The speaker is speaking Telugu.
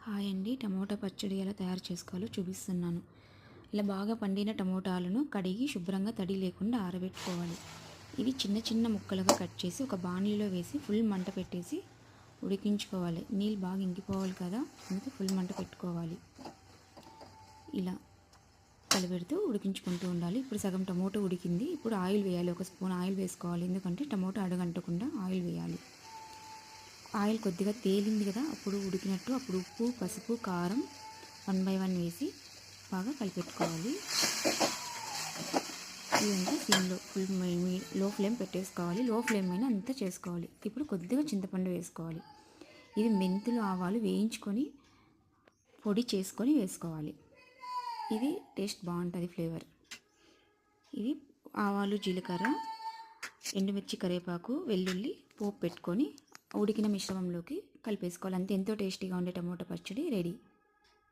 హాయ్ అండి. టమోటా పచ్చడి ఎలా తయారు చేసుకోవాలో చూపిస్తున్నాను. ఇలా బాగా పండిన టమోటాలను కడిగి శుభ్రంగా తడి లేకుండా ఆరబెట్టుకోవాలి. ఇవి చిన్న చిన్న ముక్కలుగా కట్ చేసి ఒక బాణలిలో వేసి ఫుల్ మంట పెట్టేసి ఉడికించుకోవాలి. నీళ్ళు బాగా ఇంకిపోవాలి కదా, అందుకే ఫుల్ మంట పెట్టుకోవాలి. ఇలా కలిపెడుతూ ఉడికించుకుంటూ ఉండాలి. ఇప్పుడు సగం టమోటా ఉడికింది. ఇప్పుడు ఆయిల్ వేయాలి. ఒక స్పూన్ ఆయిల్ వేసుకోవాలి, ఎందుకంటే టమోటా అడుగంటకుండా ఆయిల్ వేయాలి. ఆయిల్ కొద్దిగా తేలింది కదా, అప్పుడు ఉడికినట్టు. అప్పుడు ఉప్పు, పసుపు, కారం 1 by 1 వేసి బాగా కలిపెట్టుకోవాలి. ఇదంతా సిమ్లో లో ఫ్లేమ్ పెట్టేసుకోవాలి. లో ఫ్లేమ్ మీద అంతా చేసుకోవాలి. ఇప్పుడు కొద్దిగా చింతపండు వేసుకోవాలి. ఇది మెంతులు, ఆవాలు వేయించుకొని పొడి చేసుకొని వేసుకోవాలి. ఇది టేస్ట్ బాగుంటుంది, ఫ్లేవర్. ఇది ఆవాలు, జీలకర్ర, ఎండుమిర్చి, కరివేపాకు, వెల్లుల్లి పోపు పెట్టుకొని ఉడికిన మిశ్రమంలోకి కలిపేసుకోవాలి. అంతే, ఎంతో టేస్టీగా ఉండే టమోటా పచ్చడి రెడీ.